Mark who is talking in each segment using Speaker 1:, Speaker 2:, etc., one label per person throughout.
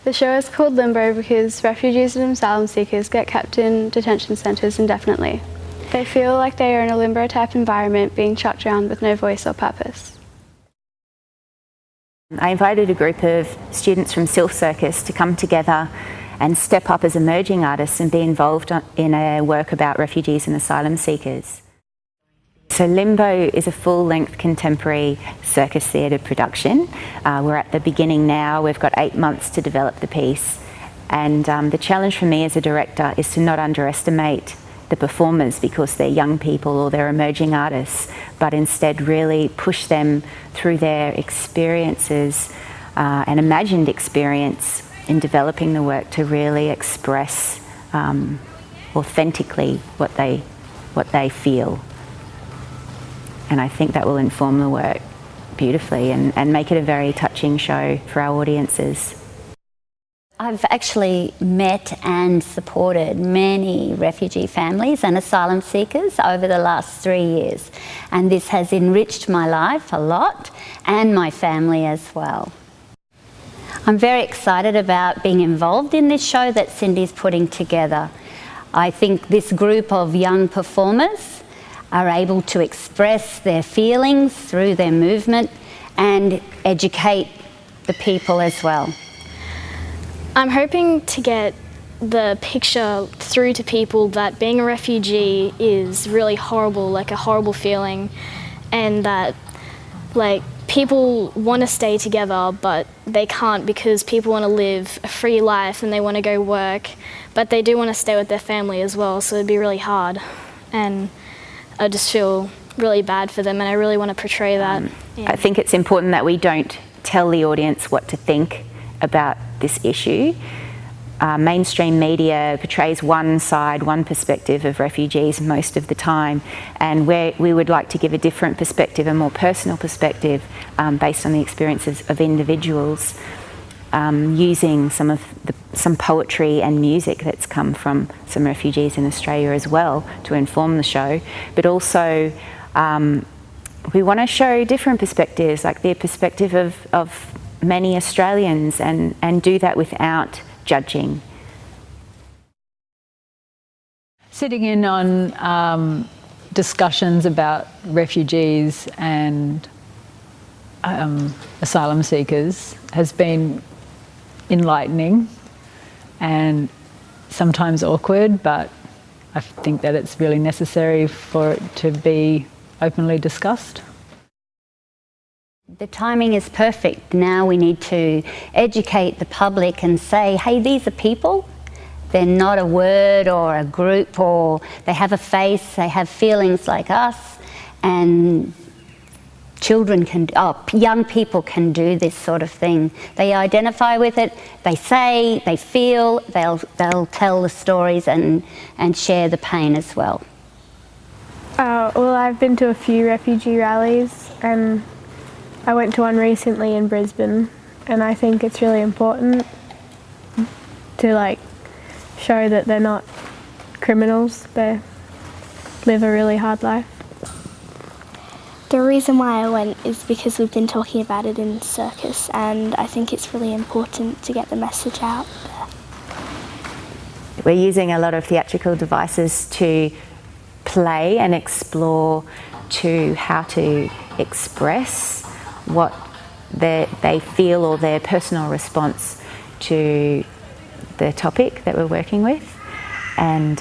Speaker 1: The show is called Limbo because refugees and asylum seekers get kept in detention centres indefinitely. They feel like they are in a limbo-type environment being chucked around with no voice or purpose.
Speaker 2: I invited a group of students from Sylph Circus to come together and step up as emerging artists and be involved in a work about refugees and asylum seekers. So Limbo is a full-length contemporary circus theatre production. We're at the beginning now. We've got 8 months to develop the piece. And the challenge for me as a director is to not underestimate the performers because they're young people or they're emerging artists, but instead really push them through their experiences and imagined experience in developing the work to really express authentically what they feel. And I think that will inform the work beautifully and make it a very touching show for our audiences.
Speaker 3: I've actually met and supported many refugee families and asylum seekers over the last 3 years, and this has enriched my life a lot and my family as well. I'm very excited about being involved in this show that Cindy's putting together. I think this group of young performers are able to express their feelings through their movement and educate the people as well.
Speaker 4: I'm hoping to get the picture through to people that being a refugee is really horrible, like a horrible feeling, and that like people want to stay together but they can't because people want to live a free life and they want to go work, but they do want to stay with their family as well, so it'd be really hard. And I just feel really bad for them and I really want to portray that.
Speaker 2: I think it's important that we don't tell the audience what to think about this issue. Mainstream media portrays one side, one perspective of refugees most of the time, and we would like to give a different perspective, a more personal perspective based on the experiences of individuals, using some poetry and music that's come from some refugees in Australia as well to inform the show. But also we want to show different perspectives, like the perspective of many Australians, and do that without judging.
Speaker 5: Sitting in on discussions about refugees and asylum seekers has been enlightening and sometimes awkward, but I think that it's really necessary for it to be openly discussed.
Speaker 3: The timing is perfect. Now we need to educate the public and say, hey, these are people. They're not a word or a group, or they have a face, they have feelings like us, and children can, young people can do this sort of thing. They identify with it, they say, they feel, they'll tell the stories and share the pain as well.
Speaker 6: Well, I've been to a few refugee rallies, and I went to one recently in Brisbane, and I think it's really important to show that they're not criminals, they live a really hard life.
Speaker 7: The reason why I went is because we've been talking about it in circus, and I think it's really important to get the message out there.
Speaker 2: We're using a lot of theatrical devices to play and explore to how to express what they feel or their personal response to the topic that we're working with, and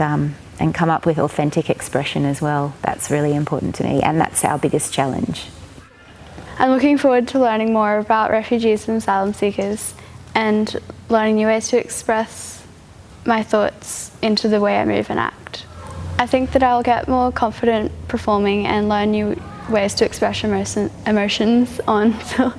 Speaker 2: come up with authentic expression as well. That's really important to me, and that's our biggest challenge.
Speaker 1: I'm looking forward to learning more about refugees and asylum seekers and learning new ways to express my thoughts into the way I move and act. I think that I'll get more confident performing and learn new ways to express emotions on film.